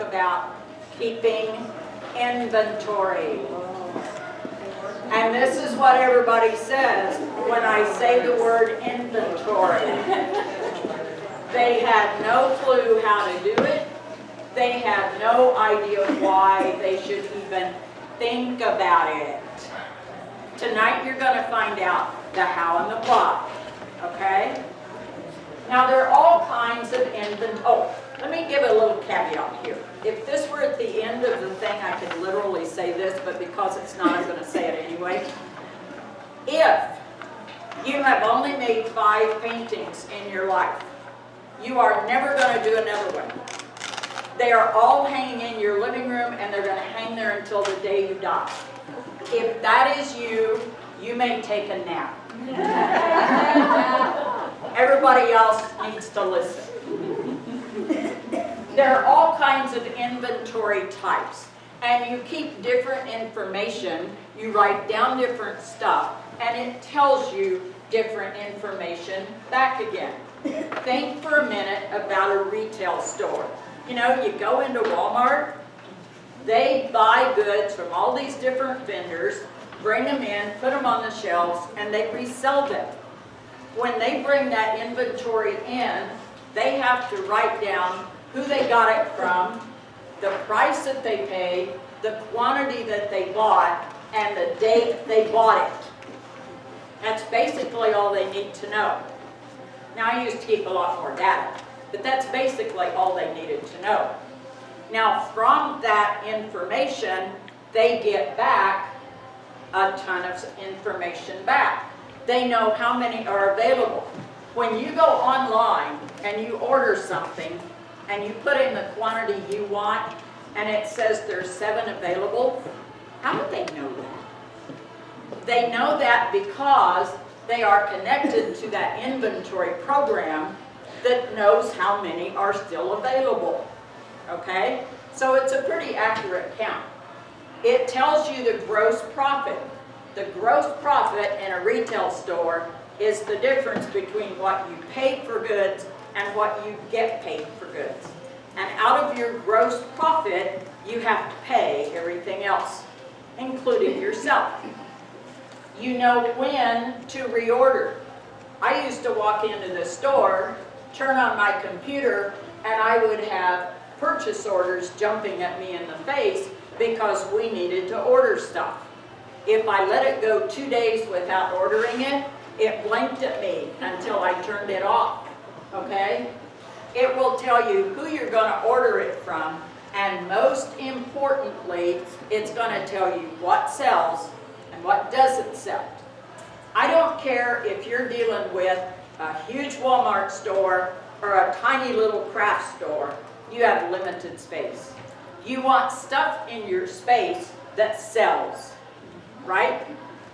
talk about keeping inventory. And this is what everybody says when I say the word inventory. They have no clue how to do it. They have no idea why they should even think about it. Tonight you're going to find out the how and the why, okay? Now there are all kinds of inventory. Oh, let me give a little caveat here. If this were at the end of the thing, I could literally say this, but because it's not, I'm going to say it anyway. If you have only made 5 paintings in your life, you are never going to do another one. They are all hanging in your living room, and they're going to hang there until the day you die. If that is you, you may take a nap. Everybody else needs to listen. There are all kinds of inventory types, and you keep different information. You write down different stuff, and it tells you different information back again. Think for a minute about a retail store. You know, you go into Walmart, they buy goods from all these different vendors, bring them in, put them on the shelves, and they resell them. When they bring that inventory in, they have to write down who they got it from, the price that they paid, the quantity that they bought, and the date they bought it. That's basically all they need to know. Now, I used to keep a lot more data, but that's basically all they needed to know. Now, from that information, they get back a ton of information back. They know how many are available. When you go online and you order something and you put in the quantity you want and it says there's 7 available, how do they know that? They know that because they are connected to that inventory program that knows how many are still available. Okay? So it's a pretty accurate count. It tells you the gross profit. The gross profit in a retail store is the difference between what you paid for goods and what you get paid for goods. And out of your gross profit, you have to pay everything else, including yourself. You know when to reorder. I used to walk into the store, turn on my computer, and I would have purchase orders jumping at me in the face because we needed to order stuff. If I let it go 2 days without ordering it, it blinked at me until I turned it off, okay? It will tell you who you're going to order it from, and most importantly, it's going to tell you what sells and what doesn't sell. I don't care if you're dealing with a huge Walmart store or a tiny little craft store, you have limited space. You want stuff in your space that sells, right?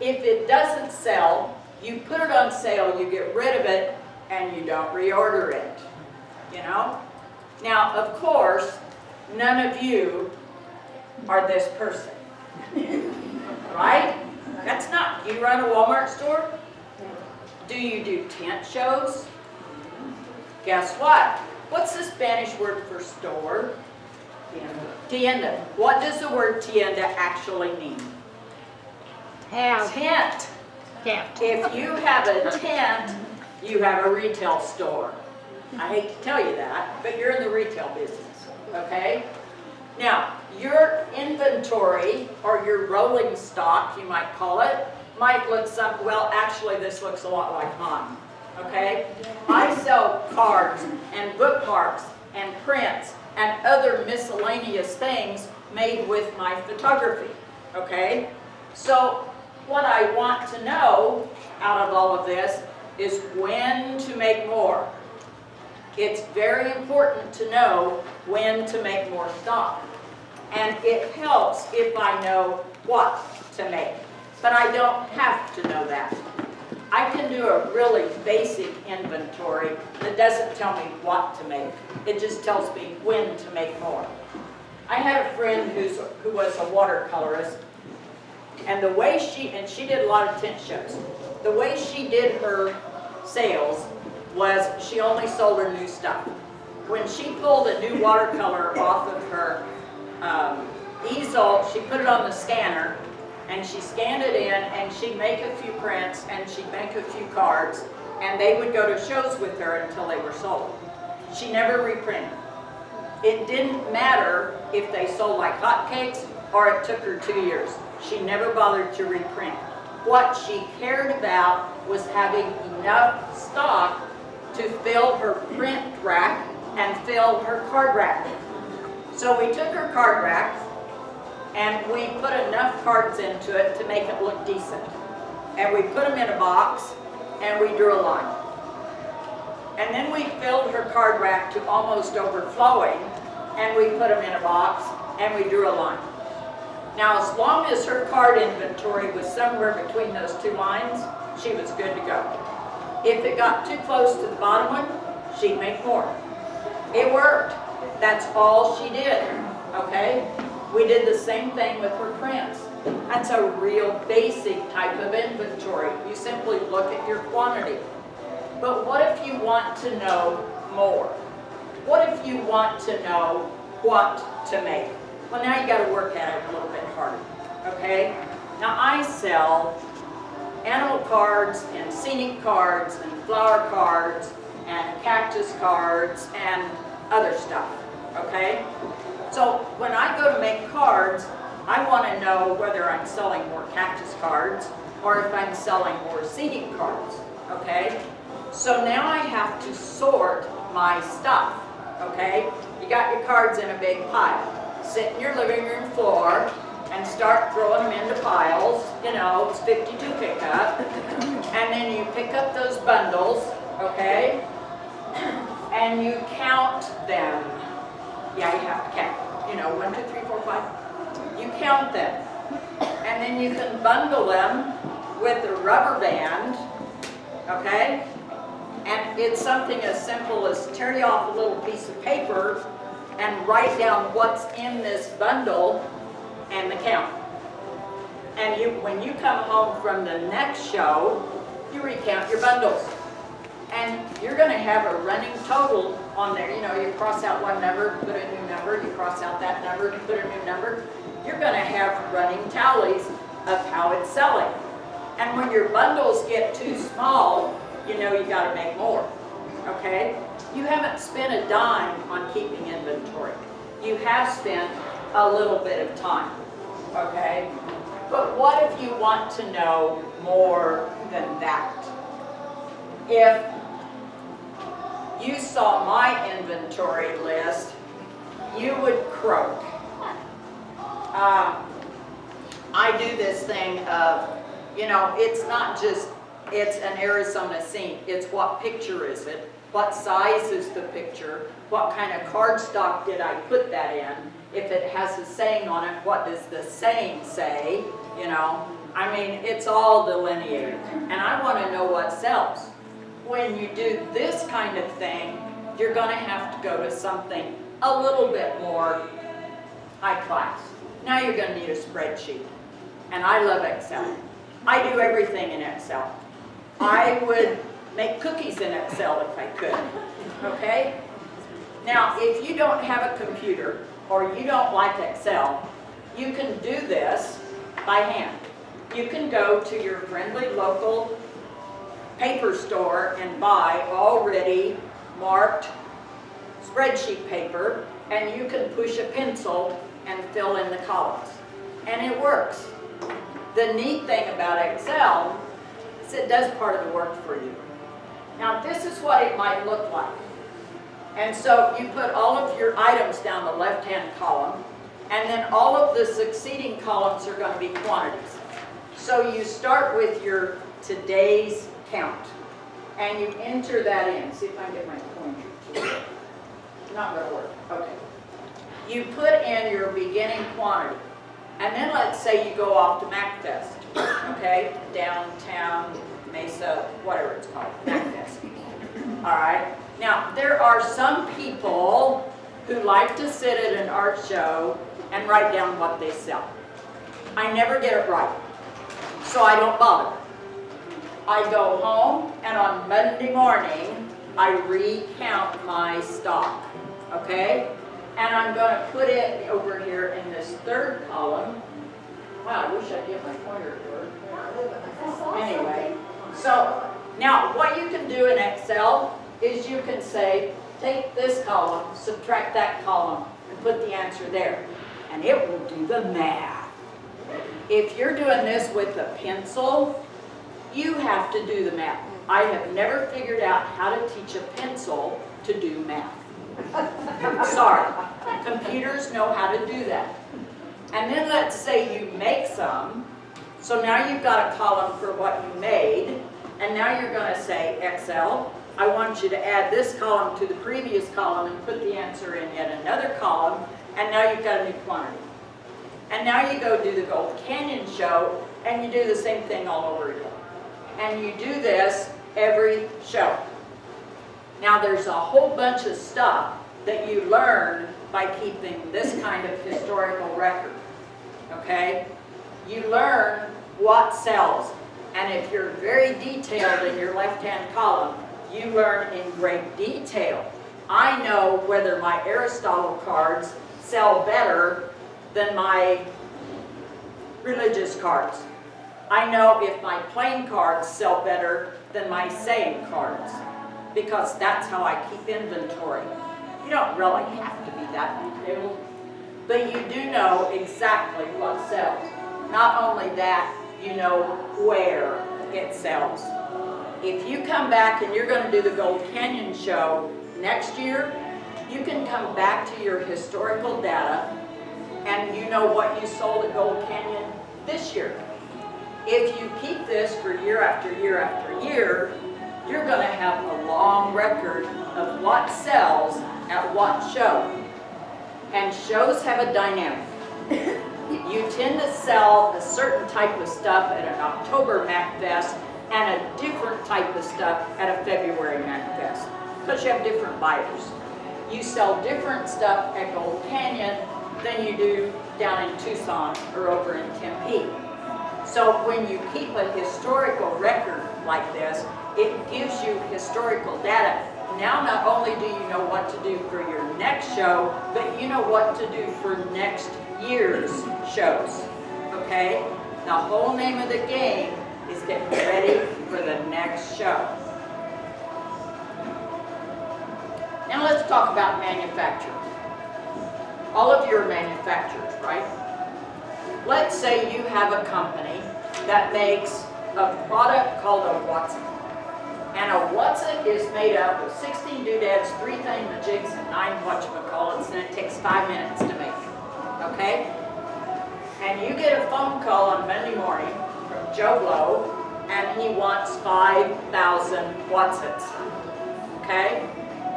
If it doesn't sell, you put it on sale, you get rid of it, and you don't reorder it, you know? Now, of course, none of you are this person, right? That's not, you run a Walmart store? Do you do tent shows? Guess what? What's the Spanish word for store? Tienda. What does the word tienda actually mean? Tent. If you have a tent, you have a retail store. I hate to tell you that, but you're in the retail business, okay? Now, your inventory, or your rolling stock, you might call it, might look some, well, actually this looks a lot like mine, okay? I sell cards and bookmarks and prints and other miscellaneous things made with my photography, okay? So what I want to know out of all of this is when to make more. It's very important to know when to make more stock. And it helps if I know what to make. But I don't have to know that. I can do a really basic inventory that doesn't tell me what to make. It just tells me when to make more. I had a friend who was a watercolorist, and the way she did a lot of tent shows. The way she did her sales was she only sold her new stuff. when she pulled a new watercolor off of her easel, she put it on the scanner, and she scanned it in, and she'd make a few prints, and she'd make a few cards, and they would go to shows with her until they were sold. She never reprinted. It didn't matter if they sold like hotcakes or it took her 2 years. She never bothered to reprint. What she cared about was having enough stock to fill her print rack and fill her card rack. So we took her card rack and we put enough cards into it to make it look decent. And we put them in a box and we drew a line. And then we filled her card rack to almost overflowing, and we put them in a box, and we drew a line. Now, as long as her card inventory was somewhere between those two lines, she was good to go. If it got too close to the bottom one, she'd make more. It worked. That's all she did, okay? We did the same thing with her prints. That's a real basic type of inventory. You simply look at your quantity. But what if you want to know more? What if you want to know what to make? Well, now you got to work at it a little bit harder, okay? Now I sell animal cards and scenic cards and flower cards and cactus cards and other stuff, okay? So when I go to make cards, I want to know whether I'm selling more cactus cards or if I'm selling more scenic cards, okay? So now I have to sort my stuff, okay? You got your cards in a big pile. Sit in your living room floor and start throwing them into piles. You know, it's 52 pickup. And then you pick up those bundles, okay? And you count them. Yeah, you have to count. You know, 1, 2, 3, 4, 5. You count them. And then you can bundle them with a rubber band, okay? And it's something as simple as tear you off a little piece of paper and write down what's in this bundle and the count. And when you come home from the next show, you recount your bundles. And you're going to have a running total on there. You know, you cross out one number, put a new number, you cross out that number, you put a new number. You're going to have running tallies of how it's selling. And when your bundles get too small, you know you got to make more, okay? You haven't spent a dime on keeping inventory. You have spent a little bit of time, okay? But what if you want to know more than that? If you saw my inventory list, you would croak. I do this thing of, you know, it's not just it's an Arizona scene. It's what picture is it? What size is the picture? What kind of cardstock did I put that in? If it has a saying on it, what does the saying say? You know, I mean, it's all delineated. And I want to know what sells. When you do this kind of thing, you're going to have to go to something a little bit more high class. Now you're going to need a spreadsheet. And I love Excel. I do everything in Excel. I would make cookies in Excel if I could, okay? Now, if you don't have a computer or you don't like Excel, you can do this by hand. You can go to your friendly local paper store and buy already marked spreadsheet paper, and you can push a pencil and fill in the columns. And it works. The neat thing about Excel is it does part of the work for you. Now this is what it might look like. And so you put all of your items down the left-hand column, and then all of the succeeding columns are going to be quantities. So you start with your today's count, and you enter that in. See if I can get my pointer. Not going to work. Okay. You put in your beginning quantity. And then let's say you go off to MacFest, okay? Downtown, Mesa, whatever it's called, MacFest. All right? Now, there are some people who like to sit at an art show and write down what they sell. I never get it right, so I don't bother. I go home, and on Monday morning, I recount my stock. okay? And I'm going to put it over here in this third column. Wow, I wish I'd get my pointer to work. Anyway, so now what you can do in Excel is you can say, take this column, subtract that column, and put the answer there. And it will do the math. If you're doing this with a pencil, you have to do the math. I have never figured out how to teach a pencil to do math. Sorry. Computers know how to do that. And then let's say you make some. So now you've got a column for what you made. And now you're going to say, Excel, I want you to add this column to the previous column and put the answer in yet another column. And now you've got a new quantity. And now you go do the Gold Canyon show, and you do the same thing all over again. And you do this every show. Now there's a whole bunch of stuff that you learn by keeping this kind of historical record, okay? You learn what sells, and if you're very detailed in your left-hand column, you learn in great detail. I know whether my Aristotle cards sell better than my religious cards. I know if my plain cards sell better than my saying cards, because that's how I keep inventory. You don't really have to be that detailed, but you do know exactly what sells. Not only that, you know where it sells. If you come back and you're going to do the Gold Canyon show next year, you can come back to your historical data and you know what you sold at Gold Canyon this year. If you keep this for year after year after year, you're going to have a long record of what sells at what show. And shows have a dynamic. You tend to sell a certain type of stuff at an October MacFest and a different type of stuff at a February MacFest, because you have different buyers. You sell different stuff at Gold Canyon than you do down in Tucson or over in Tempe. So when you keep a historical record like this, it gives you historical data. Now not only do you know what to do for your next show, but you know what to do for next year's shows, okay? The whole name of the game is getting ready for the next show. Now let's talk about manufacturing. All of you are manufacturers, right? Let's say you have a company that makes a product called a Watson. And a Watson is made up of 16 doodads, 3 thingamajigs, and 9 whatchamacallits, and it takes 5 minutes to make. Okay? And you get a phone call on Monday morning from Joe Blow, and he wants 5,000 Watsons. Okay?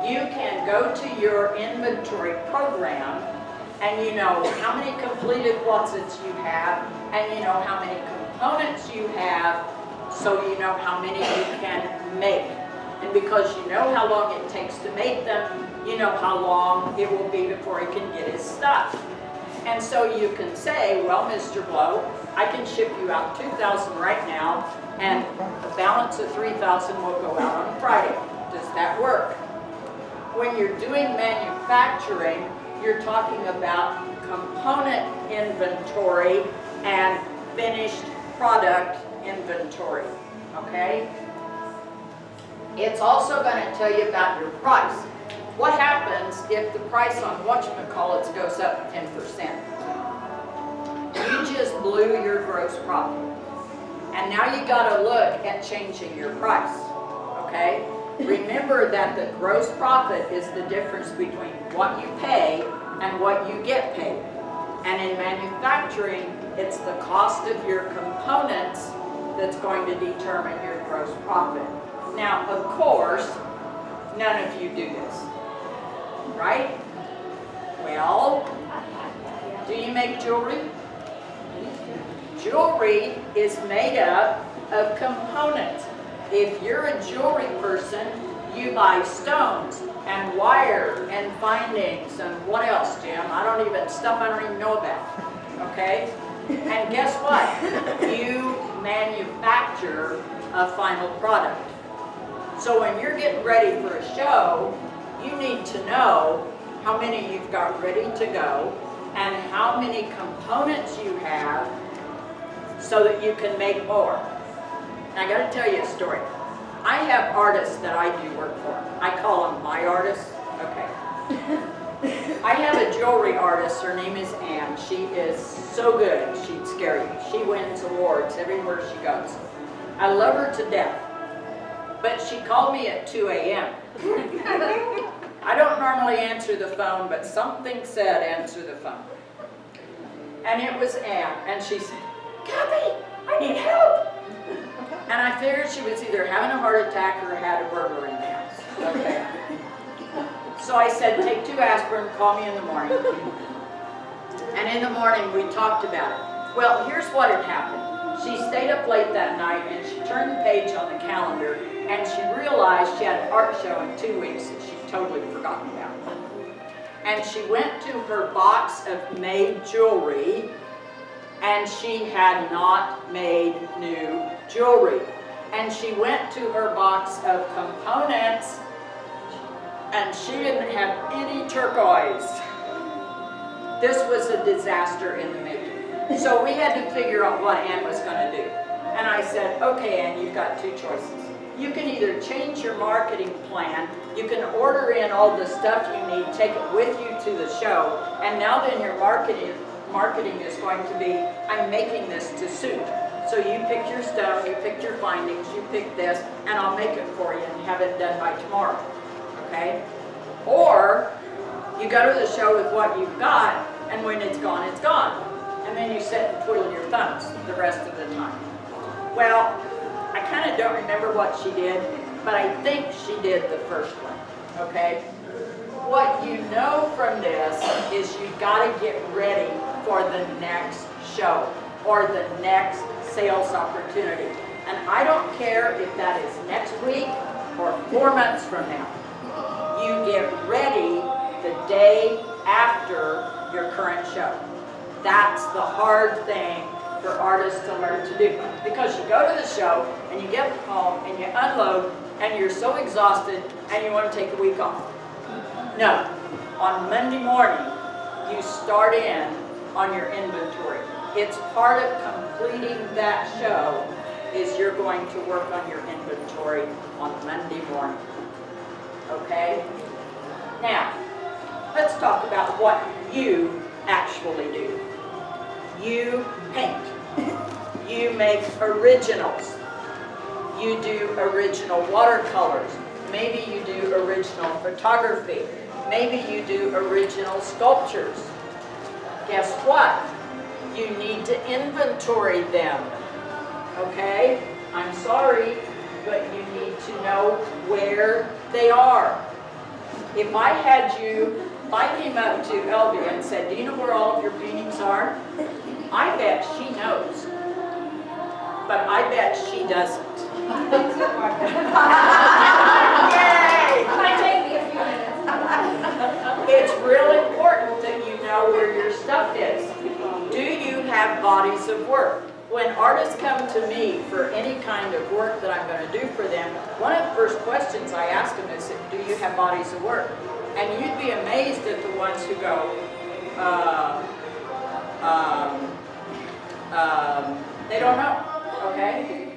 You can go to your inventory program, and you know how many completed Watsons you have, and you know how many components you have, so you know how many you can make. And because you know how long it takes to make them, you know how long it will be before he can get his stuff. And so you can say, well, Mr. Blow, I can ship you out 2,000 right now, and the balance of 3,000 will go out on Friday. Does that work? When you're doing manufacturing, you're talking about component inventory and finished product inventory, okay? It's also going to tell you about your price. What happens if the price on whatchamacallits goes up 10%? You just blew your gross profit. And now you got to look at changing your price, okay? Remember that the gross profit is the difference between what you pay and what you get paid. And in manufacturing, it's the cost of your components that's going to determine your gross profit. Now, of course, none of you do this, right? Well, do you make jewelry? Jewelry is made up of components. If you're a jewelry person, you buy stones and wire and findings and what else, Jim? Stuff I don't even know about, okay? And guess what? You manufacture a final product. So when you're getting ready for a show, you need to know how many you've got ready to go, and how many components you have so that you can make more. And I got to tell you a story. I have artists that I do work for. I call them my artists. Okay. I have a jewelry artist. Her name is Ann. She is so good. She'd scare you. She wins awards everywhere she goes. I love her to death. But she called me at 2 a.m. I don't normally answer the phone, but something said answer the phone. And it was Ann. And she said, Kathy, I need help. And I figured she was either having a heart attack or had a burglar in the house. Okay. So I said, take 2 aspirin, call me in the morning. And in the morning, we talked about it. Well, here's what had happened. She stayed up late that night, and she turned the page on the calendar, and she realized she had an art show in 2 weeks that she'd totally forgotten about. And she went to her box of made jewelry, and she had not made new jewelry. And she went to her box of components, and she didn't have any turquoise. This was a disaster in the making. So we had to figure out what Ann was going to do. And I said, okay, Ann, you've got 2 choices. You can either change your marketing plan, you can order in all the stuff you need, take it with you to the show, and now then your marketing is going to be, I'm making this to suit. So you pick your stuff, you pick your findings, you pick this, and I'll make it for you and have it done by tomorrow. Okay? Or you go to the show with what you've got, and when it's gone, it's gone. And then you sit and twiddle your thumbs the rest of the time. Well, I kind of don't remember what she did, but I think she did the first one. Okay? What you know from this is you've got to get ready for the next show or the next sales opportunity. And I don't care if that is next week or 4 months from now. You get ready the day after your current show. That's the hard thing for artists to learn to do. Because you go to the show and you get home and you unload and you're so exhausted and you want to take a week off. No. On Monday morning, you start in on your inventory. It's part of completing that show is you're going to work on your inventory on Monday morning. Okay? Now, let's talk about what you actually do. You paint. You make originals. You do original watercolors. Maybe you do original photography. Maybe you do original sculptures. Guess what? You need to inventory them. Okay? I'm sorry, but you need to know where they are. If I came up to Elvia and said, do you know where all of your paintings are? I bet she knows. But I bet she doesn't. Yay! It might take me a few minutes. It's real important that you know where your stuff is. Do you have bodies of work? When artists come to me for any kind of work that I'm going to do for them, one of the first questions I ask them is, do you have bodies of work? And you'd be amazed at the ones who go, they don't know, okay?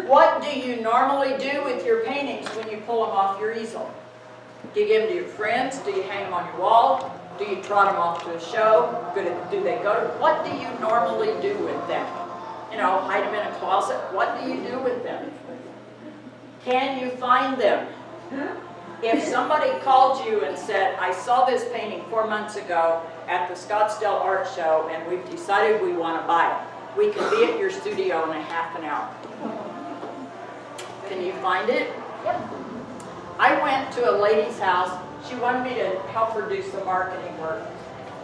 What do you normally do with your paintings when you pull them off your easel? Do you give them to your friends? Do you hang them on your wall? Do you trot them off to a show? Do they go to, what do you normally do with them? You know, hide them in a closet. What do you do with them? Can you find them? If somebody called you and said, I saw this painting 4 months ago at the Scottsdale Art Show and we've decided we want to buy it, we can be at your studio in a half an hour. Can you find it? Yep. I went to a lady's house. She wanted me to help her do some marketing work.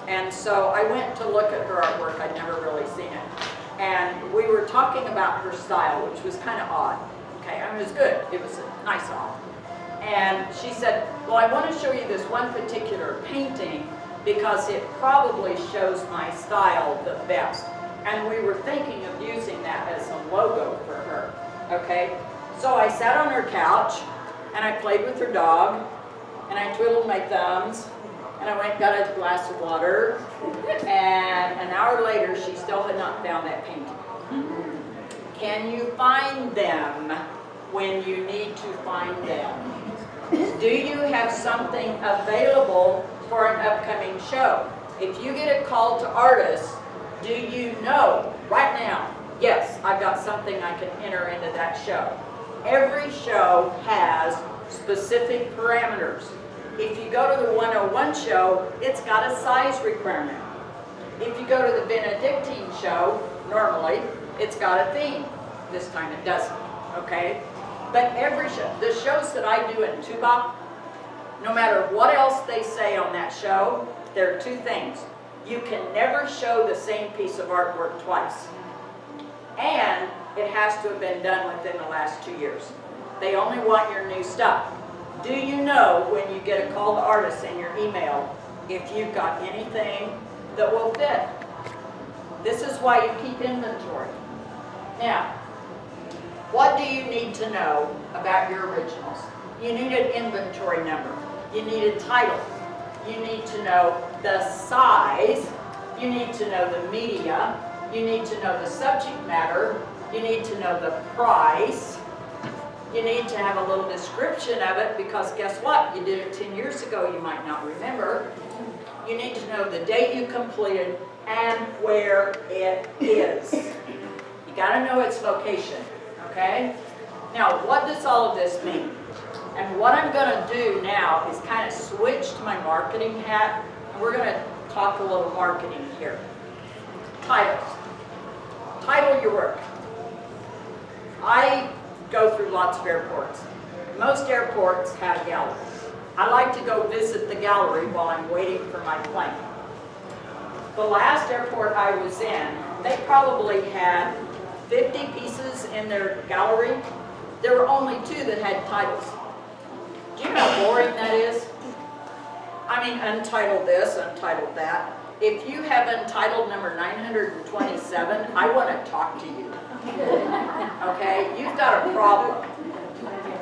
And so I went to look at her artwork. I'd never really seen it. And we were talking about her style, which was kind of odd. Okay, I mean, it was good. It was a nice odd. And she said, well, I want to show you this one particular painting because it probably shows my style the best. And we were thinking of using that as a logo for her. Okay, so I sat on her couch and I played with her dog and I twiddled my thumbs And I went and got a glass of water, and an hour later, she still had not found that painting. Can you find them when you need to find them? Do you have something available for an upcoming show? If you get a call to artists, do you know right now, yes, I've got something I can enter into that show? Every show has specific parameters. If you go to the 101 show, it's got a size requirement. If you go to the Benedictine show, normally, it's got a theme. This time it doesn't, okay? But every show, the shows that I do in Tuba, no matter what else they say on that show, there are two things. You can never show the same piece of artwork twice. And it has to have been done within the last 2 years. They only want your new stuff. Do you know when you get a call to artists in your email if you've got anything that will fit? This is why you keep inventory. Now, what do you need to know about your originals? You need an inventory number. You need a title. You need to know the size. You need to know the media. You need to know the subject matter. You need to know the price. You need to have a little description of it because guess what? You did it 10 years ago, you might not remember. You need to know the date you completed and where it is. You got to know its location, okay? Now, what does all of this mean? And what I'm going to do now is kind of switch to my marketing hat, and we're going to talk a little marketing here. Titles. Title your work. I go through lots of airports. Most airports have galleries. I like to go visit the gallery while I'm waiting for my plane. The last airport I was in, they probably had 50 pieces in their gallery. There were only 2 that had titles. Do you know how boring that is? I mean, untitled this, untitled that. If you have untitled number 927, I want to talk to you. Okay? You've got a problem.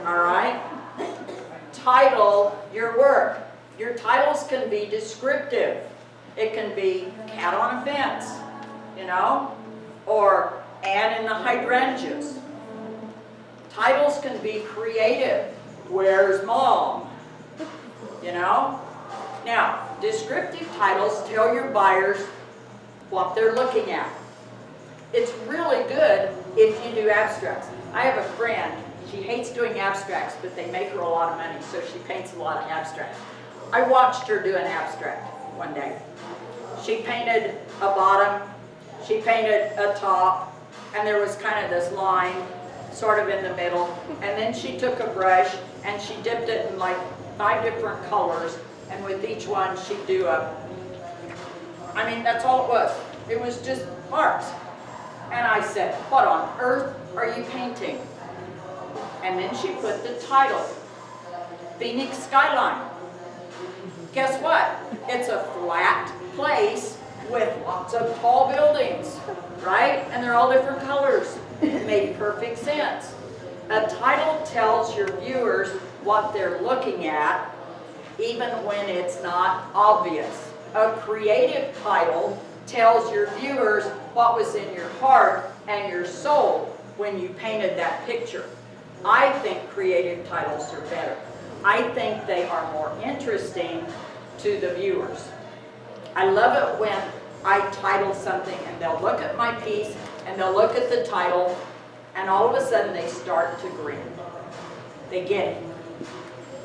All right? Title your work. Your titles can be descriptive. It can be cat on a fence, you know, or Anne in the hydrangeas. Titles can be creative. Where's Mom? You know? Now, descriptive titles tell your buyers what they're looking at. It's really good if you do abstracts. I have a friend, she hates doing abstracts, but they make her a lot of money, so she paints a lot of abstracts. I watched her do an abstract one day. She painted a bottom, she painted a top, and there was kind of this line sort of in the middle, and then she took a brush and she dipped it in like 5 different colors, and with each one she'd do I mean, that's all it was. It was just marks. And I said, what on earth are you painting? And then she put the title, Phoenix Skyline. Guess what? It's a flat place with lots of tall buildings, right? And they're all different colors. It made perfect sense. A title tells your viewers what they're looking at, even when it's not obvious. A creative title tells your viewers what was in your heart and your soul when you painted that picture. I think creative titles are better. I think they are more interesting to the viewers. I love it when I title something and they'll look at my piece and they'll look at the title and all of a sudden they start to grin. They get it.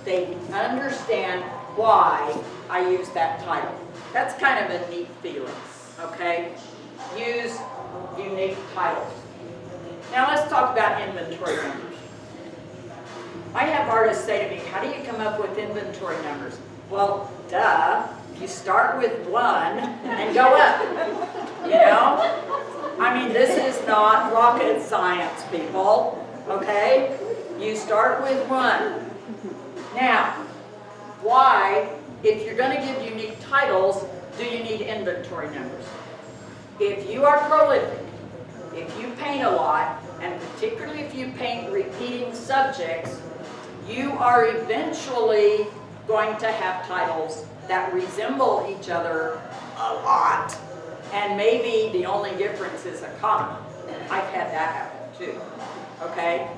They understand why I use that title. That's kind of a neat feeling, okay? Use unique titles. Now let's talk about inventory numbers. I have artists say to me, how do you come up with inventory numbers? Well, duh, you start with 1 and go up, you know? I mean, this is not rocket science, people, okay? You start with 1. Now, why, if you're going to give unique titles, do you need inventory numbers? If you are prolific, if you paint a lot, and particularly if you paint repeating subjects, you are eventually going to have titles that resemble each other a lot, and maybe the only difference is a comma. I've had that happen too, okay?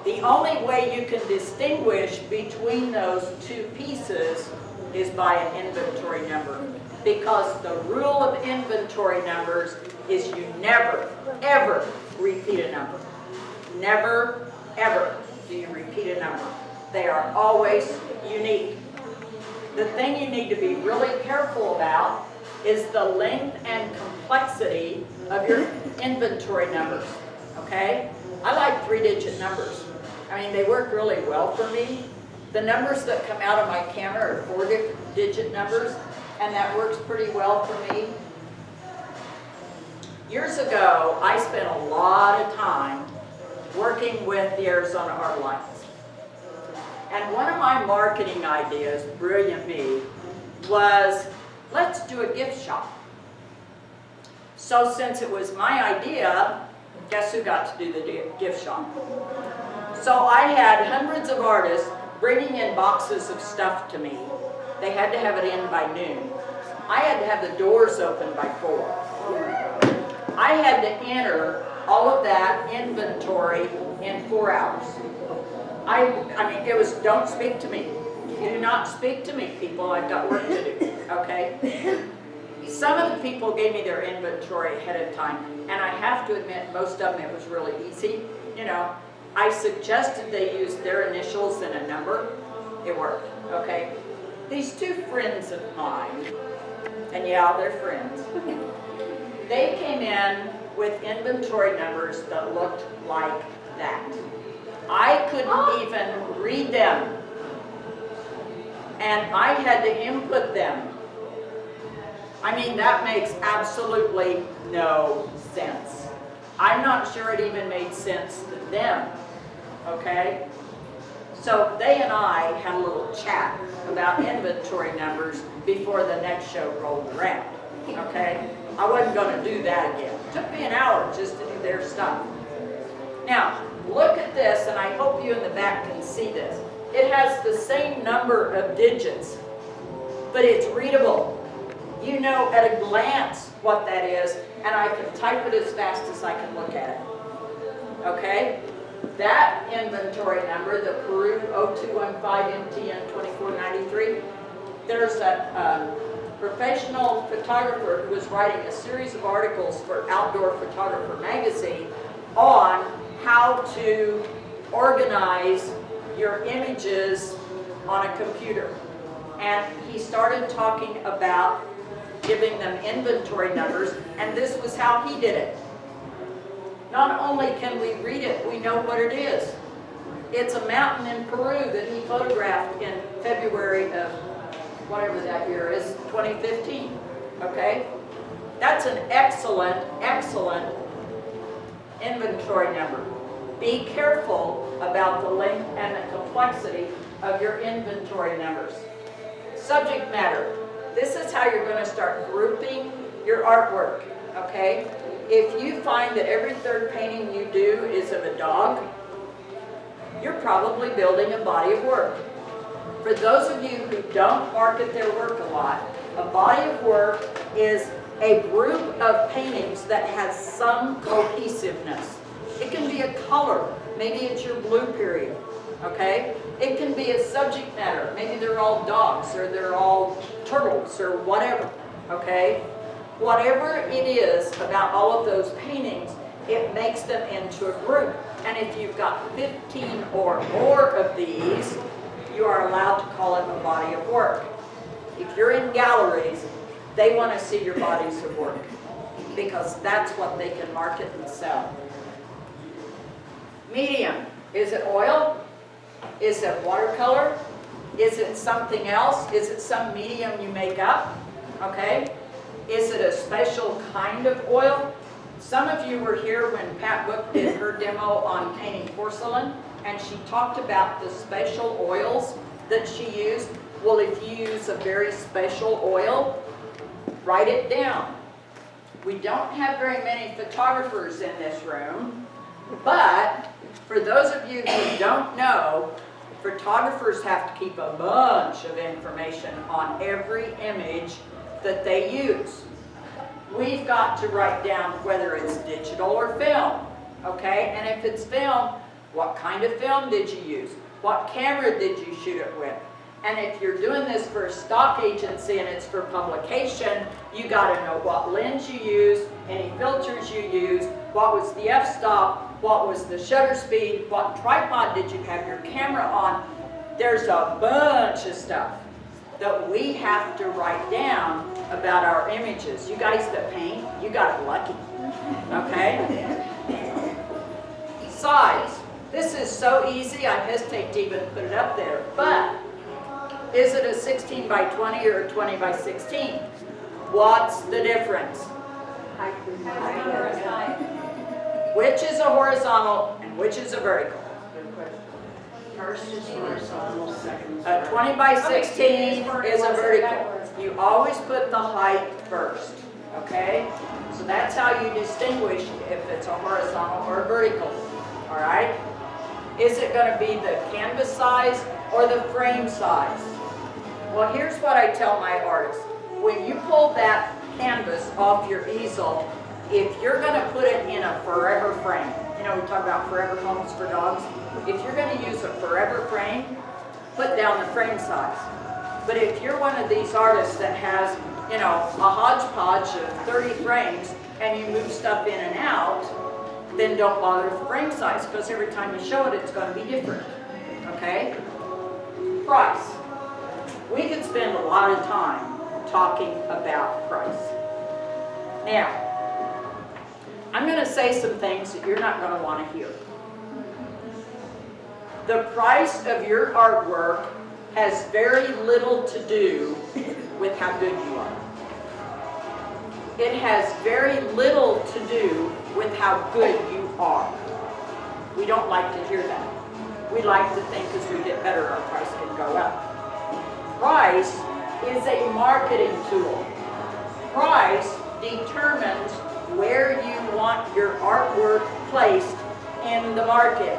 The only way you can distinguish between those two pieces is by an inventory number, because the rule of inventory numbers is you never, ever repeat a number. Never, ever do you repeat a number. They are always unique. The thing you need to be really careful about is the length and complexity of your inventory numbers, okay? I like 3-digit numbers. I mean, they work really well for me. The numbers that come out of my camera are 4-digit numbers, and that works pretty well for me. Years ago, I spent a lot of time working with the Arizona Art Alliance. And one of my marketing ideas, brilliant me, was let's do a gift shop. So since it was my idea, guess who got to do the gift shop? So I had hundreds of artists bringing in boxes of stuff to me. They had to have it in by noon. I had to have the doors open by 4. I had to enter all of that inventory in 4 hours. I mean, it was, don't speak to me. Do not speak to me, people. I've got work to do, okay? Some of the people gave me their inventory ahead of time, and I have to admit, most of them, it was really easy. You know, I suggested they use their initials and a number. It worked, okay? These two friends of mine, and yeah, they're friends, they came in with inventory numbers that looked like that. I couldn't even read them, and I had to input them. I mean, that makes absolutely no sense. I'm not sure it even made sense to them, okay? So they and I had a little chat about inventory numbers before the next show rolled around, okay? I wasn't going to do that again. It took me an hour just to do their stuff. Now, look at this, and I hope you in the back can see this. It has the same number of digits, but it's readable. You know at a glance what that is, and I can type it as fast as I can look at it. Okay? That inventory number, the Peru 0215MTN2493, there's a professional photographer who was writing a series of articles for Outdoor Photographer magazine on how to organize your images on a computer. And he started talking about giving them inventory numbers, and this was how he did it. Not only can we read it, we know what it is. It's a mountain in Peru that he photographed in February of whatever that year is, 2015, okay? That's an excellent, excellent inventory number. Be careful about the length and the complexity of your inventory numbers. Subject matter. This is how you're going to start grouping your artwork, okay? If you find that every third painting you do is of a dog, you're probably building a body of work. For those of you who don't market their work a lot, a body of work is a group of paintings that has some cohesiveness. It can be a color. Maybe it's your blue period, okay? It can be a subject matter. Maybe they're all dogs, or they're all turtles, or whatever, okay? Whatever it is about all of those paintings, it makes them into a group. And if you've got 15 or more of these, you are allowed to call it a body of work. If you're in galleries, they want to see your bodies of work, because that's what they can market and sell. Medium. Is it oil? Is it watercolor? Is it something else? Is it some medium you make up? Okay? Is it a special kind of oil? Some of you were here when Pat Book did her demo on painting porcelain, and she talked about the special oils that she used. Well, if you use a very special oil, write it down. We don't have very many photographers in this room, but for those of you who don't know, photographers have to keep a bunch of information on every image that they use. We've got to write down whether it's digital or film, okay? And if it's film, what kind of film did you use? What camera did you shoot it with? And if you're doing this for a stock agency and it's for publication, you got to know what lens you use, any filters you use, what was the f-stop, what was the shutter speed, what tripod did you have your camera on. There's a bunch of stuff that we have to write down about our images. You guys that paint, you got it lucky, okay? Size. This is so easy, I hesitate to even put it up there, but is it a 16 by 20 or a 20 by 16? What's the difference? Which is a horizontal and which is a vertical? First is horizontal, second is A 20 by 16 is a vertical. You always put the height first, okay? So that's how you distinguish if it's a horizontal or a vertical, all right? Is it going to be the canvas size or the frame size? Well, here's what I tell my artists. When you pull that canvas off your easel, if you're going to put it in a forever frame, you know, we talk about forever homes for dogs. If you're going to use a forever frame, put down the frame size. But if you're one of these artists that has, you know, a hodgepodge of 30 frames and you move stuff in and out, then don't bother with the frame size, because every time you show it, it's going to be different, okay? Price. We could spend a lot of time talking about price. Now, I'm going to say some things that you're not going to want to hear. The price of your artwork has very little to do with how good you are. It has very little to do with how good you are. We don't like to hear that. We like to think as we get better, our price can go up. Price is a marketing tool. Price determines where you want your artwork placed in the market.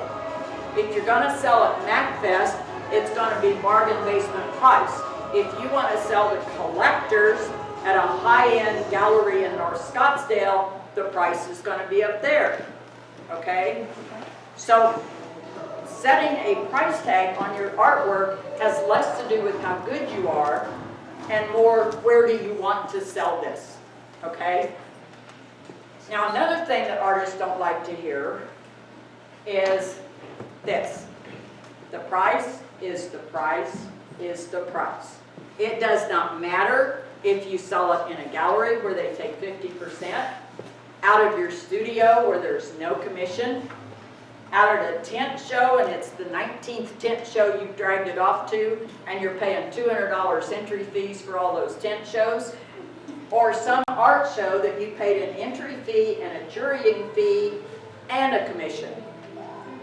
If you're going to sell at MacFest, it's going to be bargain basement price. If you want to sell to collectors at a high-end gallery in North Scottsdale, the price is going to be up there, okay? So setting a price tag on your artwork has less to do with how good you are and more where do you want to sell this, okay? Now another thing that artists don't like to hear is this. The price is the price is the price. It does not matter if you sell it in a gallery where they take 50%, out of your studio where there's no commission, out at a tent show and it's the 19th tent show you've dragged it off to and you're paying $200 entry fees for all those tent shows, or some art show that you paid an entry fee and a jurying fee and a commission,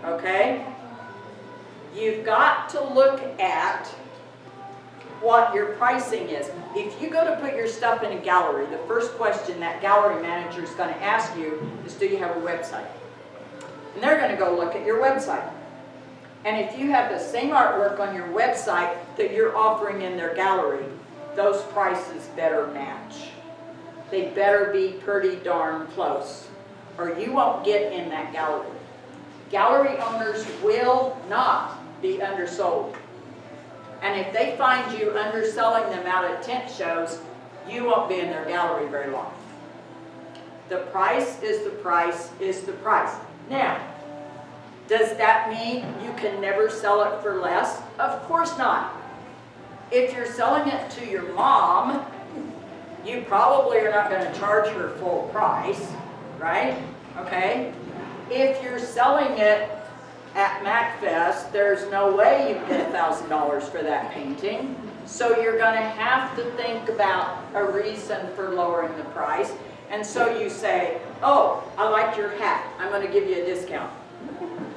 okay? You've got to look at what your pricing is. If you go to put your stuff in a gallery, the first question that gallery manager is going to ask you is, do you have a website? And they're going to go look at your website. And if you have the same artwork on your website that you're offering in their gallery, those prices better match. They better be pretty darn close, or you won't get in that gallery. Gallery owners will not be undersold. And if they find you underselling them out at tent shows, you won't be in their gallery very long. The price is the price is the price. Now, does that mean you can never sell it for less? Of course not. If you're selling it to your mom, you probably are not going to charge her full price, right? Okay? If you're selling it at MacFest, there's no way you can get $1,000 for that painting. So you're going to have to think about a reason for lowering the price. And so you say, oh, I like your hat. I'm going to give you a discount.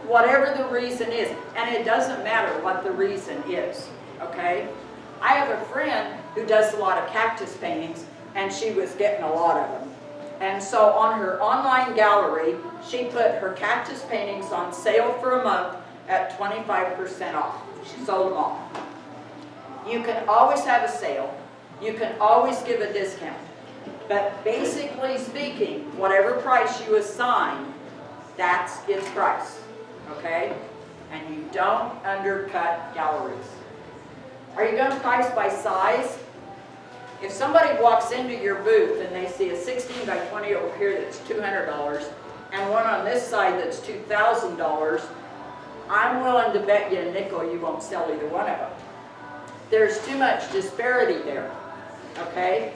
Whatever the reason is. And it doesn't matter what the reason is, okay? I have a friend who does a lot of cactus paintings, and she was getting a lot of them. And so on her online gallery, she put her cactus paintings on sale for a month, at 25% off. She sold them all. You can always have a sale. You can always give a discount. But basically speaking, whatever price you assign, that's its price, okay? And you don't undercut galleries. Are you going to price by size? If somebody walks into your booth and they see a 16 by 20 over here that's $200 and one on this side that's $2,000, I'm willing to bet you a nickel you won't sell either one of them. There's too much disparity there, okay?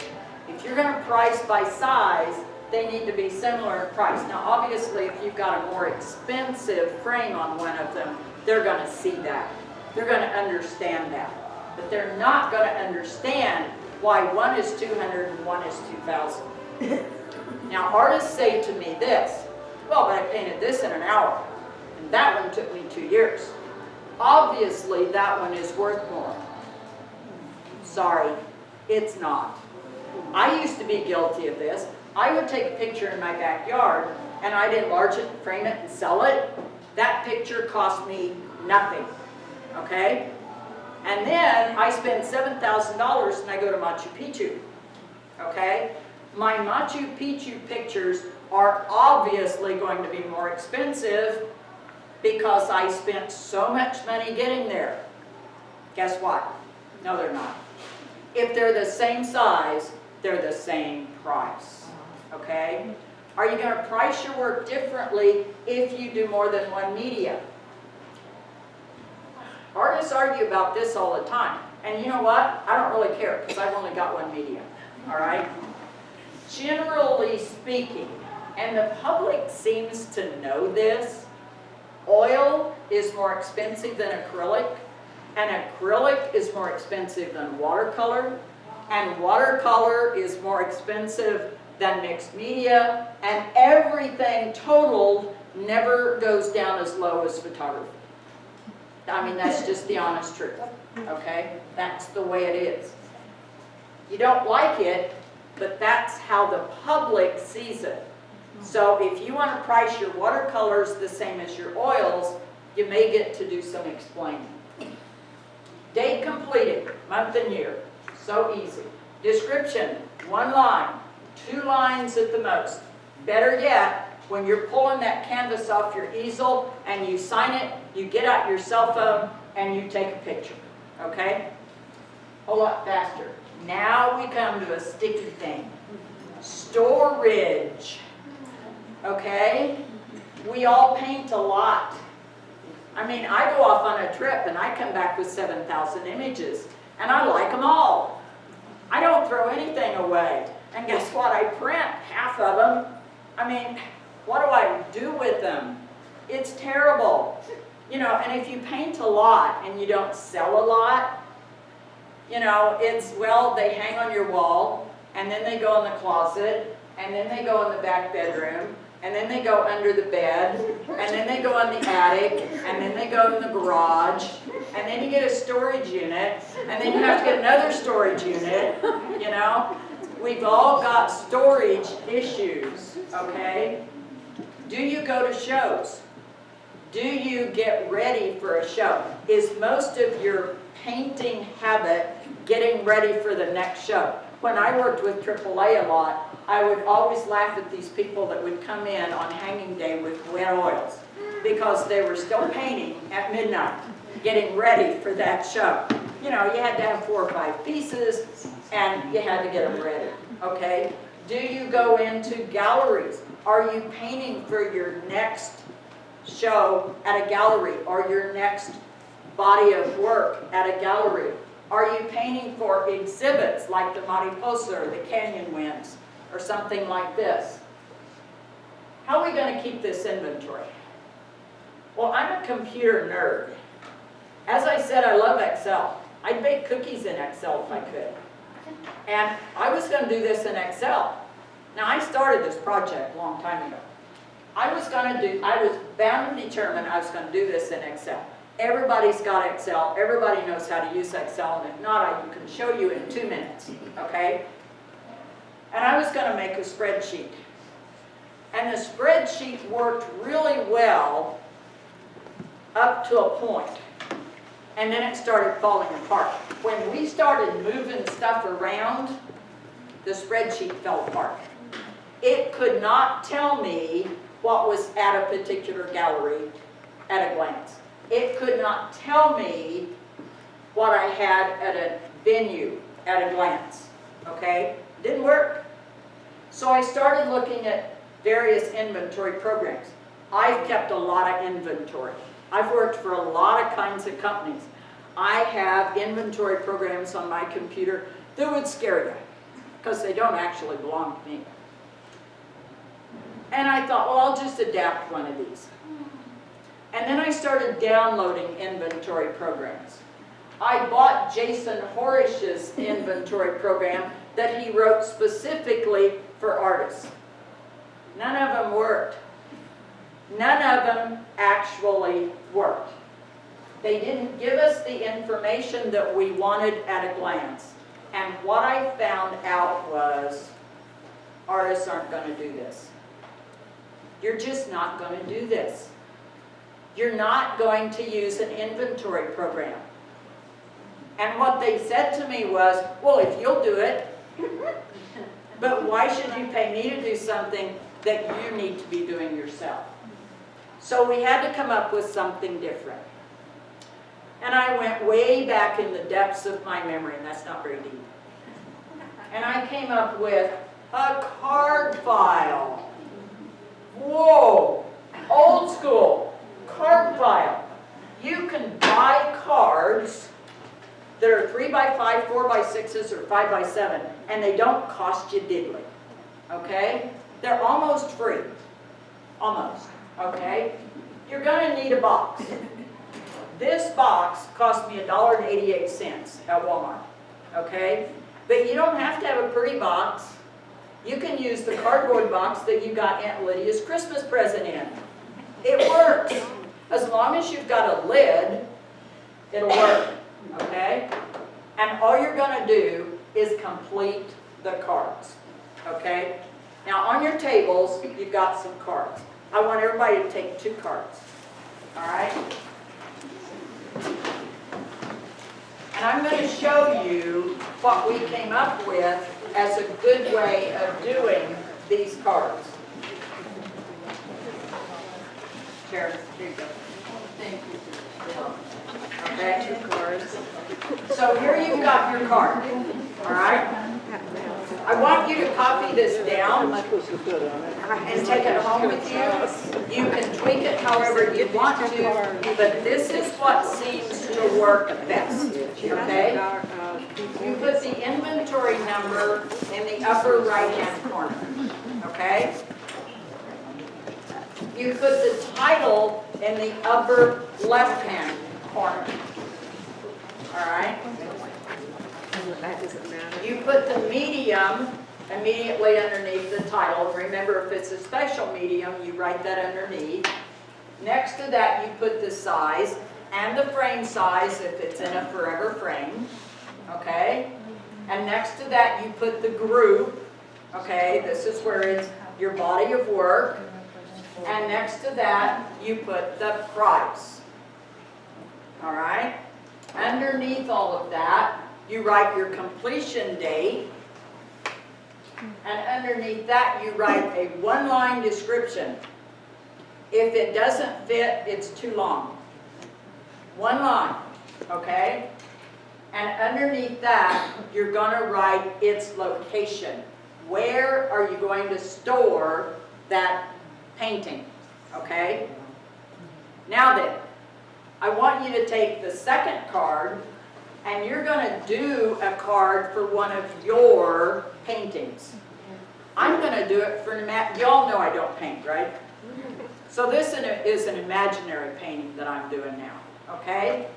If you're going to price by size, they need to be similar in price. Now obviously if you've got a more expensive frame on one of them, they're going to see that. They're going to understand that. But they're not going to understand why one is 200 and one is 2,000. Now artists say to me this, well, but I painted this in an hour, and that one took me 2 years. Obviously that one is worth more. Sorry, it's not. I used to be guilty of this. I would take a picture in my backyard and I'd enlarge it, frame it, and sell it. That picture cost me nothing, okay? And then I spend $7,000 and I go to Machu Picchu, okay? My Machu Picchu pictures are obviously going to be more expensive because I spent so much money getting there. Guess what? No, they're not. If they're the same size, they're the same price, okay? Are you going to price your work differently if you do more than one media? Artists argue about this all the time. And you know what? I don't really care because I've only got one medium, all right? Generally speaking, and the public seems to know this, oil is more expensive than acrylic, and acrylic is more expensive than watercolor, and watercolor is more expensive than mixed media, and everything totaled never goes down as low as photography. I mean, that's just the honest truth, okay? That's the way it is. You don't like it, but that's how the public sees it. So if you want to price your watercolors the same as your oils, you may get to do some explaining. Date completed, month and year. So easy. Description, 1 line, 2 lines at the most. Better yet, when you're pulling that canvas off your easel and you sign it, you get out your cell phone and you take a picture, okay? A whole lot faster. Now we come to a sticky thing. Storage, okay? We all paint a lot. I mean, I go off on a trip and I come back with 7,000 images and I like them all. I don't throw anything away. And guess what? I print half of them. I mean, what do I do with them? It's terrible. You know, and if you paint a lot and you don't sell a lot, you know, it's, well, they hang on your wall, and then they go in the closet, and then they go in the back bedroom, and then they go under the bed, and then they go in the attic, and then they go in the garage, and then you get a storage unit, and then you have to get another storage unit, you know. We've all got storage issues, okay? Do you go to shows? Do you get ready for a show? Is most of your painting habit getting ready for the next show? When I worked with AAA a lot, I would always laugh at these people that would come in on hanging day with wet oils because they were still painting at midnight, getting ready for that show. You know, you had to have 4 or 5 pieces and you had to get them ready, okay? Do you go into galleries? Are you painting for your next show at a gallery or your next body of work at a gallery? Are you painting for exhibits like the Mariposa or the Canyon Winds or something like this? How are we going to keep this inventory? Well, I'm a computer nerd. As I said, I love Excel. I'd bake cookies in Excel if I could. And I was going to do this in Excel. Now, I started this project a long time ago. I was bound and determined I was going to do this in Excel. Everybody's got Excel. Everybody knows how to use Excel, and if not, I can show you in 2 minutes, okay? And I was going to make a spreadsheet. And the spreadsheet worked really well up to a point, and then it started falling apart. When we started moving stuff around, the spreadsheet fell apart. It could not tell me what was at a particular gallery at a glance. It could not tell me what I had at a venue at a glance, okay? Didn't work. So I started looking at various inventory programs. I've kept a lot of inventory. I've worked for a lot of kinds of companies. I have inventory programs on my computer that would scare you because they don't actually belong to me. And I thought, well, I'll just adapt one of these. And then I started downloading inventory programs. I bought Jason Horish's inventory program that he wrote specifically for artists. None of them worked. None of them actually worked. They didn't give us the information that we wanted at a glance. And what I found out was, artists aren't going to do this. You're just not going to do this. You're not going to use an inventory program. And what they said to me was, well, if you'll do it, but why should you pay me to do something that you need to be doing yourself? So we had to come up with something different. And I went way back in the depths of my memory, and that's not very deep. And I came up with a card file. Whoa! Old school card file. You can buy cards that are 3x5, 4x6s, or 5x7, and they don't cost you diddly. Okay? They're almost free. Almost. Okay? You're going to need a box. This box cost me $1.88 at Walmart. Okay? But you don't have to have a pretty box. You can use the cardboard box that you got Aunt Lydia's Christmas present in. It works. As long as you've got a lid, it'll work. Okay? And all you're going to do is complete the cards. Okay? Now on your tables, you've got some cards. I want everybody to take 2 cards. Alright? And I'm going to show you what we came up with as a good way of doing these cards. Sharon, here you go. Thank you. Okay? 2 cards. So here you've got your card. Alright? I want you to copy this down and take it home with you. You can tweak it however you want to, but this is what seems to work best. Okay? You put the inventory number in the upper right-hand corner. Okay? You put the title in the upper left-hand corner. All right? You put the medium immediately underneath the title. Remember, if it's a special medium, you write that underneath. Next to that, you put the size and the frame size if it's in a forever frame. Okay? And next to that, you put the group. Okay? This is where it's your body of work. And next to that, you put the price. All right? Underneath all of that, you write your completion date. And underneath that, you write a 1-line description. If it doesn't fit, it's too long. 1 line, okay? And underneath that, you're going to write its location. Where are you going to store that painting, okay? Now then, I want you to take the second card, and you're going to do a card for one of your paintings. I'm going to do it for y'all know I don't paint, right? So this is an imaginary painting that I'm doing now, okay?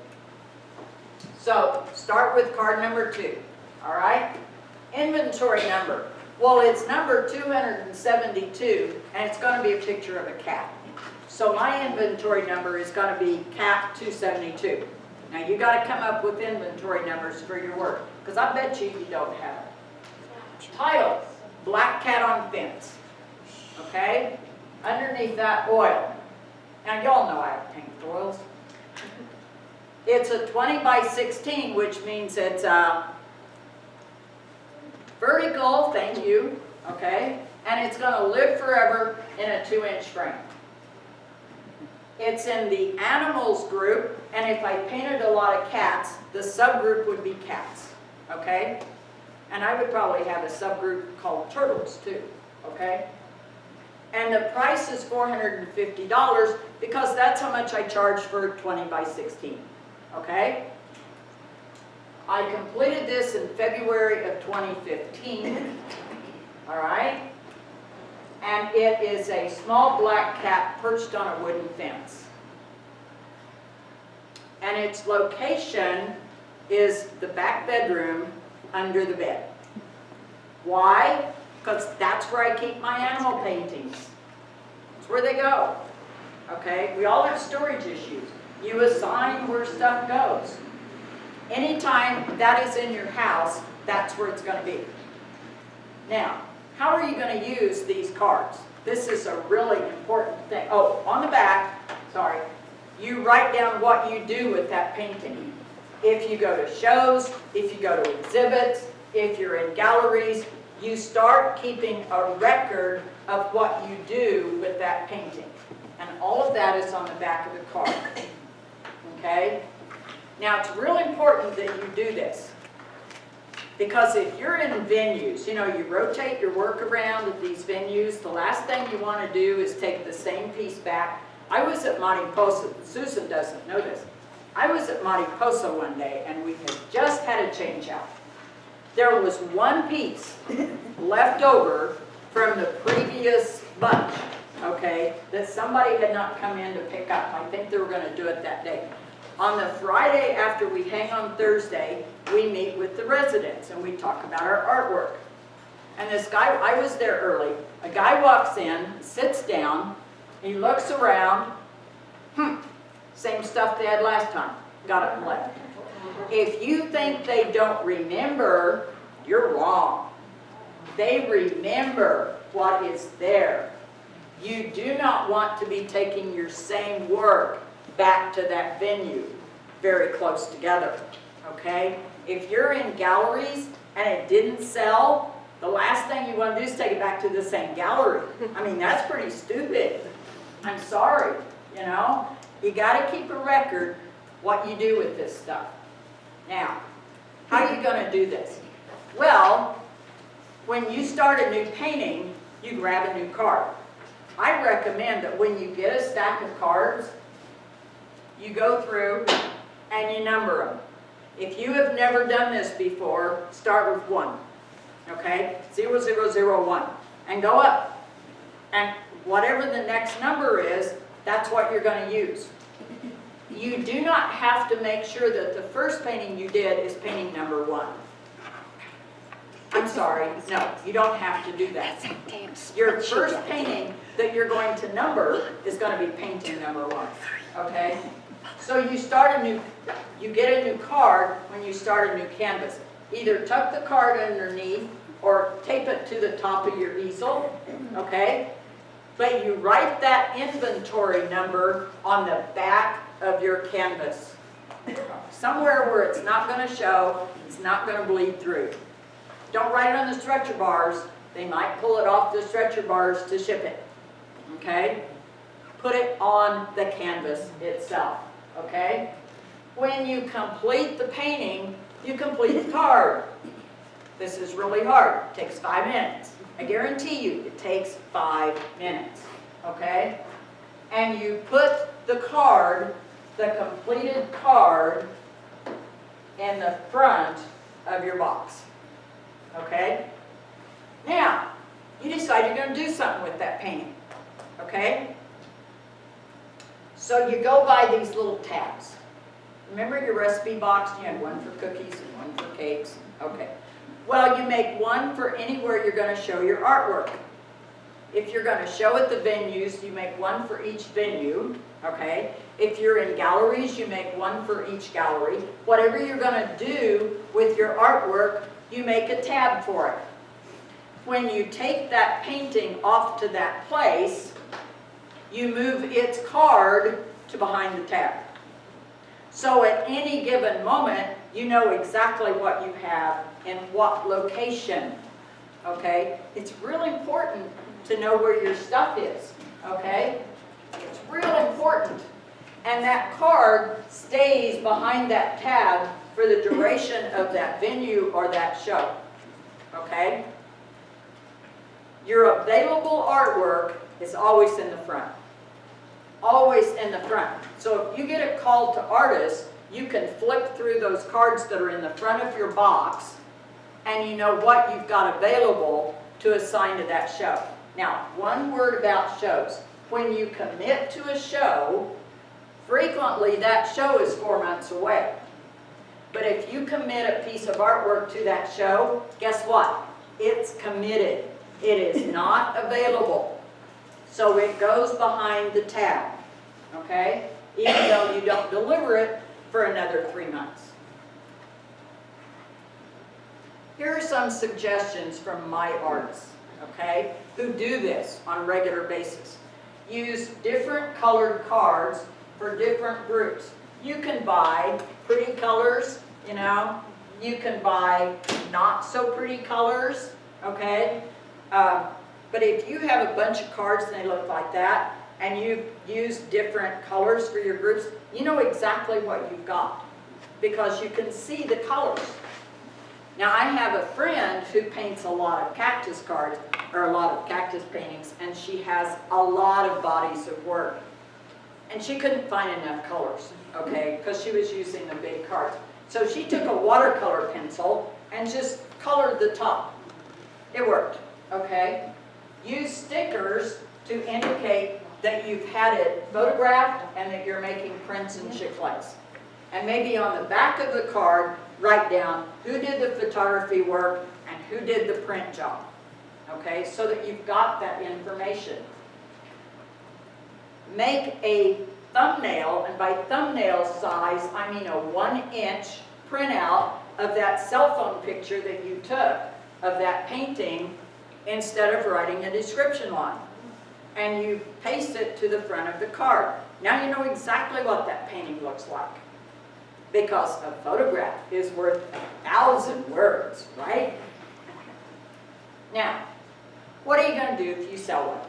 So start with card number 2, all right? Inventory number. Well, it's number 272, and it's going to be a picture of a cat. So my inventory number is going to be cat 272. Now you got to come up with inventory numbers for your work, because I bet you don't have it. Title, black cat on fence. Okay? Underneath that, oil. Now y'all know I have paint oils. It's a 20 by 16, which means it's vertical, thank you, okay? And it's going to live forever in a 2-inch frame. It's in the animals group, and if I painted a lot of cats, the subgroup would be cats, okay? And I would probably have a subgroup called turtles too, okay? And the price is $450 because that's how much I charge for 20 by 16, okay? I completed this in February of 2015, all right? And it is a small black cat perched on a wooden fence. And its location is the back bedroom under the bed. Why? Because that's where I keep my animal paintings. That's where they go. Okay? We all have storage issues. You assign where stuff goes. Anytime that is in your house, that's where it's going to be. Now, how are you going to use these cards? This is a really important thing. Oh, on the back, sorry, you write down what you do with that painting. If you go to shows, if you go to exhibits, if you're in galleries, you start keeping a record of what you do with that painting. And all of that is on the back of the card. Okay? Now, it's really important that you do this. Because if you're in venues, you know, you rotate your work around at these venues, the last thing you want to do is take the same piece back. I was at Mariposa. Susan doesn't know this. I was at Mariposa one day, and we had just had a change out. There was one piece left over from the previous bunch, okay, that somebody had not come in to pick up. I think they were going to do it that day. On the Friday after we hang on Thursday, we meet with the residents and we talk about our artwork. And this guy, I was there early, a guy walks in, sits down, he looks around, same stuff they had last time, got up and left. If you think they don't remember, you're wrong. They remember what is there. You do not want to be taking your same work back to that venue very close together, okay? If you're in galleries and it didn't sell, the last thing you want to do is take it back to the same gallery. I mean, that's pretty stupid. I'm sorry, you know? You got to keep a record what you do with this stuff. Now, how are you going to do this? Well, when you start a new painting, you grab a new card. I recommend that when you get a stack of cards, you go through and you number them. If you have never done this before, start with 1. Okay? 0001. And go up. And whatever the next number is, that's what you're going to use. You do not have to make sure that the first painting you did is painting number 1. I'm sorry, no, you don't have to do that. Your first painting that you're going to number is going to be painting number 1. Okay? So you get a new card when you start a new canvas. Either tuck the card underneath or tape it to the top of your easel, okay? But you write that inventory number on the back of your canvas. Somewhere where it's not going to show, it's not going to bleed through. Don't write it on the stretcher bars. They might pull it off the stretcher bars to ship it, okay? Put it on the canvas itself, okay? When you complete the painting, you complete the card. This is really hard. It takes 5 minutes. I guarantee you it takes 5 minutes, okay? And you put the card, the completed card, in the front of your box, okay? Now, you decide you're going to do something with that painting, okay? So you go by these little tabs. Remember your recipe box? You had one for cookies and one for cakes. Okay. Well, you make one for anywhere you're going to show your artwork. If you're going to show at the venues, you make one for each venue. Okay. If you're in galleries, you make one for each gallery. Whatever you're going to do with your artwork, you make a tab for it. When you take that painting off to that place, you move its card to behind the tab. So at any given moment, you know exactly what you have in what location, okay? It's really important to know where your stuff is, okay? It's real important. And that card stays behind that tab for the duration of that venue or that show, okay? Your available artwork is always in the front. Always in the front. So if you get a call to artists, you can flip through those cards that are in the front of your box and you know what you've got available to assign to that show. Now, one word about shows. When you commit to a show, frequently that show is 4 months away. But if you commit a piece of artwork to that show, guess what? It's committed. It is not available. So it goes behind the tab, okay? Even though you don't deliver it for another 3 months. Here are some suggestions from my artists, okay, who do this on a regular basis. Use different colored cards for different groups. You can buy pretty colors, you know. You can buy not so pretty colors, okay? But if you have a bunch of cards and they look like that, and you use different colors for your groups, you know exactly what you've got because you can see the colors. Now I have a friend who paints a lot of cactus cards, or a lot of cactus paintings, and she has a lot of bodies of work. And she couldn't find enough colors, okay, because she was using the big cards. So she took a watercolor pencil and just colored the top. It worked, okay? Use stickers to indicate that you've had it photographed and that you're making prints and chiclets. And maybe on the back of the card, write down who did the photography work and who did the print job. Okay, so that you've got that information. Make a thumbnail, and by thumbnail size, I mean a 1-inch printout of that cell phone picture that you took of that painting instead of writing a description line. And you paste it to the front of the card. Now you know exactly what that painting looks like. Because a photograph is worth 1,000 words, right? Now, what are you going to do if you sell one?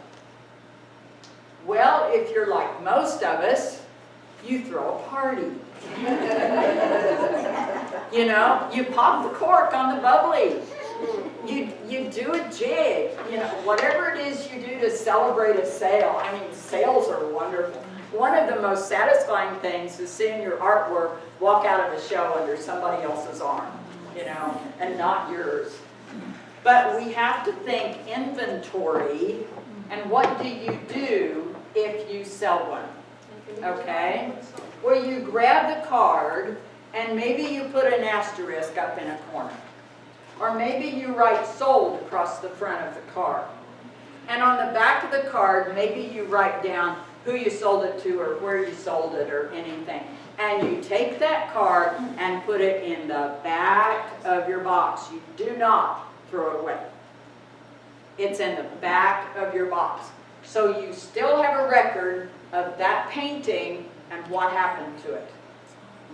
Well, if you're like most of us, you throw a party. You know, you pop the cork on the bubbly. You do a jig, you know, whatever it is you do to celebrate a sale. I mean, sales are wonderful. One of the most satisfying things is seeing your artwork walk out of a show under somebody else's arm, you know, and not yours. But we have to think inventory, and what do you do if you sell one, okay? Well, you grab the card, and maybe you put an asterisk up in a corner. Or maybe you write sold across the front of the card. And on the back of the card, maybe you write down who you sold it to or where you sold it or anything. And you take that card and put it in the back of your box. You do not throw it away. It's in the back of your box. So you still have a record of that painting and what happened to it.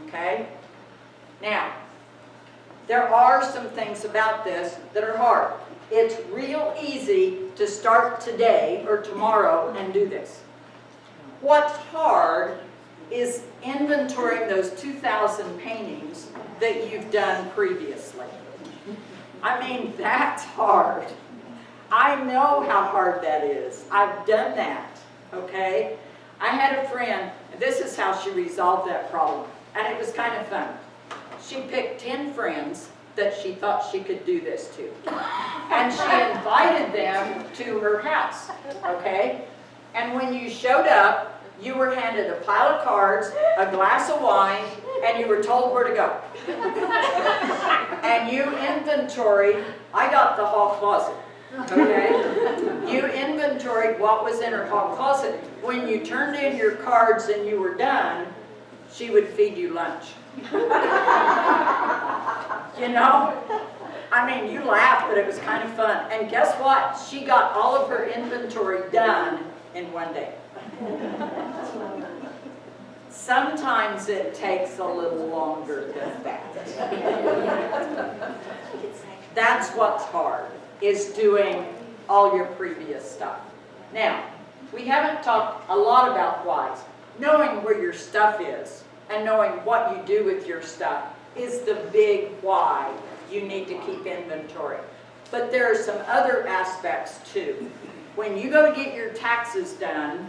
Okay? Now, there are some things about this that are hard. It's real easy to start today or tomorrow and do this. What's hard is inventorying those 2,000 paintings that you've done previously. I mean, that's hard. I know how hard that is. I've done that, okay? I had a friend, and this is how she resolved that problem, and it was kind of fun. She picked 10 friends that she thought she could do this to. And she invited them to her house, okay? And when you showed up, you were handed a pile of cards, a glass of wine, and you were told where to go. And you inventoried, I got the hall closet, okay? You inventoried what was in her hall closet. When you turned in your cards and you were done, she would feed you lunch. You know? I mean, you laugh, but it was kind of fun. And guess what? She got all of her inventory done in one day. Sometimes it takes a little longer than that. That's what's hard, is doing all your previous stuff. Now, we haven't talked a lot about whys. Knowing where your stuff is and knowing what you do with your stuff is the big why you need to keep inventory. But there are some other aspects too. When you go to get your taxes done,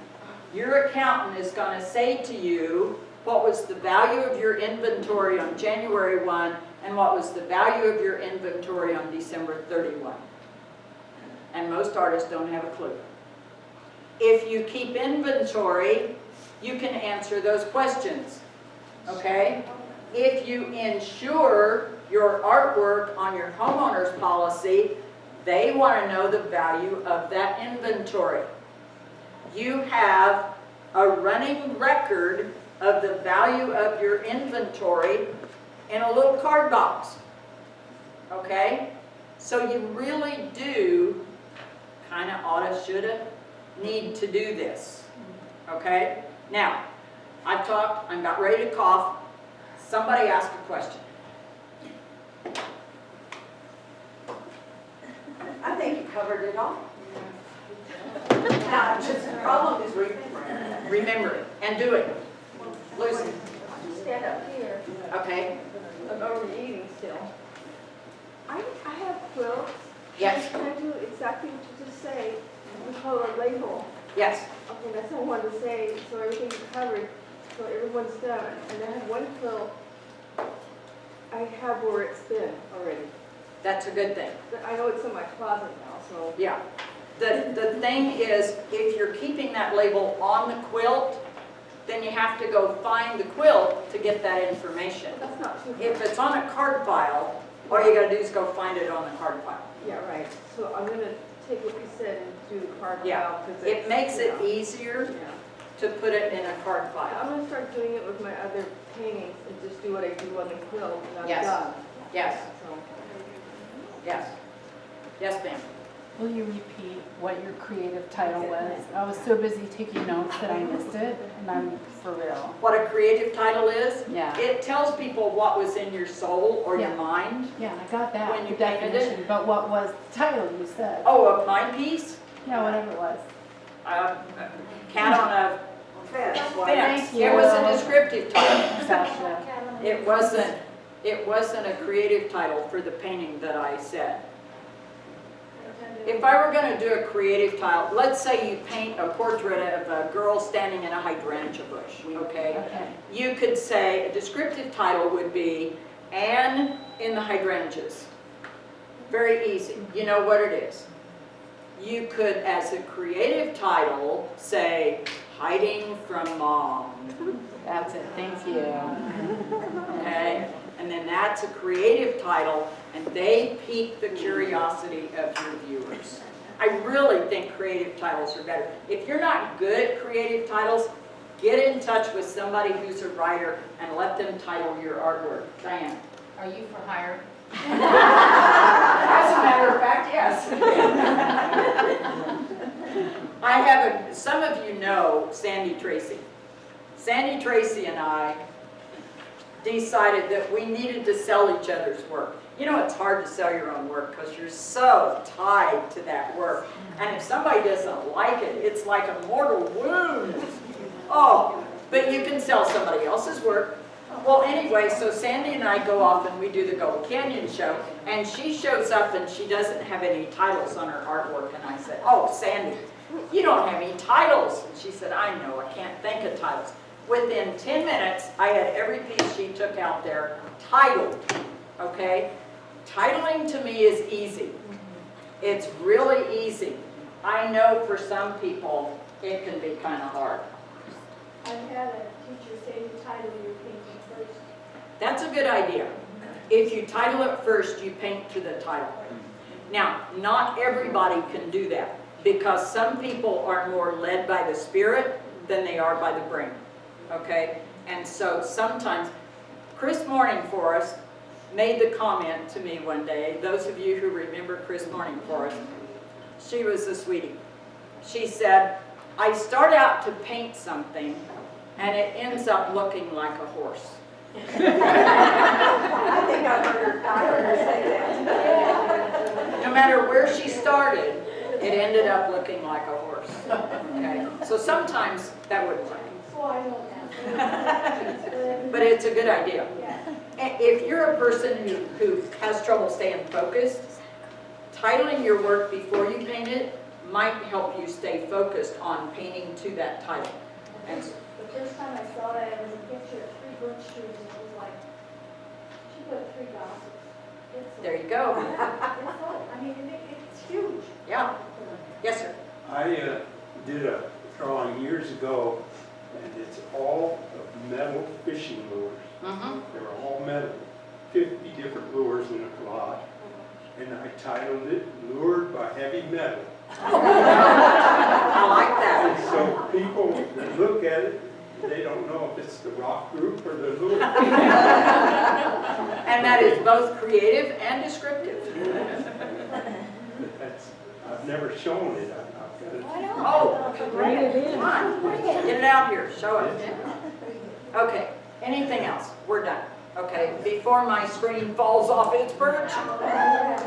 your accountant is going to say to you what was the value of your inventory on January 1 and what was the value of your inventory on December 31. And most artists don't have a clue. If you keep inventory, you can answer those questions, okay? If you insure your artwork on your homeowner's policy, they want to know the value of that inventory. You have a running record of the value of your inventory in a little card box, okay? So you really do, kind of oughta, shoulda, need to do this, okay? Now, I've talked, I'm about ready to cough. Somebody ask a question. I think you covered it all. Now, just the problem is remembering. Remember it and do it. Lucy. Stand up here. Okay. I'm overeating still. I have quilts. Yes. Can I do exactly what you just say? We call it a label. Yes. Okay, that's what I wanted to say, so everything's covered, so everyone's done. And I have one quilt I have where it's been already. That's a good thing. But I know it's in my closet now, so. Yeah. The thing is, if you're keeping that label on the quilt, then you have to go find the quilt to get that information. That's not too If bad. it's on a card file, all you gotta do is go find it on the card file. Yeah, right. So I'm gonna take what you said and do the card Yeah. file. 'Cause It makes it yeah. easier Yeah. to put it in a card I'm file. gonna start doing it with my other paintings and just do what I do on the quilt and I'm Yes. done. Yes, So, yes. Yes, ma'am. Will you repeat what your creative title was? I was so busy taking notes that I missed it, and I'm for real. What a creative title is, Yeah. it tells people what was in your soul or your Yeah. mind. Yeah, I got that, When the you painted definition, but what was the title you said? Oh, a mind piece? Yeah, whatever it was. Cat on a Fence. fence. Thank It was a you. descriptive title. Gotcha. It wasn't a creative title for the painting that I said. If I were going to do a creative title, let's say you paint a portrait of a girl standing in a hydrangea bush, okay? Okay. You could say, a descriptive title would be Anne in the hydrangeas. Very easy. You know what it is. You could, as a creative title, say, Hiding from Mom. That's it, thank you. Okay? And then that's a creative title, and they pique the curiosity of your viewers. I really think creative titles are better. If you're not good at creative titles, get in touch with somebody who's a writer and let them title your artwork. Diane. Are you for hire? As a matter of fact, yes. I have some of you know Sandy Tracy. Sandy Tracy and I decided that we needed to sell each other's work. You know, it's hard to sell your own work because you're so tied to that work. And if somebody doesn't like it, it's like a mortal wound. Oh, but you can sell somebody else's work. Well, anyway, so Sandy and I go off and we do the Gold Canyon show, and she shows up and she doesn't have any titles on her artwork. And I said, oh, Sandy, you don't have any titles. And she said, I know, I can't think of titles. Within 10 minutes, I had every piece she took out there titled, okay? Titling to me is easy. It's really easy. I know for some people, it can be kind of hard. I had a teacher say you title your painting first. That's a good idea. If you title it first, you paint to the title. Now, not everybody can do that because some people are more led by the spirit than they are by the brain. Okay? And so sometimes, Chris Morningforest made the comment to me one day, those of you who remember Chris Morningforest, she was a sweetie. She said, I start out to paint something and it ends up looking like a horse. I think I heard her say that. No matter where she started, it ended up looking like a horse. Okay, so sometimes that wouldn't work. But it's a good idea. And if you're a person who has trouble staying focused, titling your work before you paint it might help you stay focused on painting to that title. And The first time I saw that, it was a picture of 3 birch trees, and it was like, she put 3 glasses. there you go. I mean, it's huge. Yeah. Yes, sir. I did a drawing years ago, and it's all of metal fishing lures. Mm-hmm. They were all metal, 50 different lures in a collage. And I titled it Lured by Heavy Metal. I like that. And so people that look at it, they don't know if it's the rock group or the lure. And that is both creative and descriptive. I've never shown it. I've got it. Oh, Bring it in. come on. Get it out here. Show it. Okay. Anything else? We're done. Okay. Before my screen falls off its perch. Hey,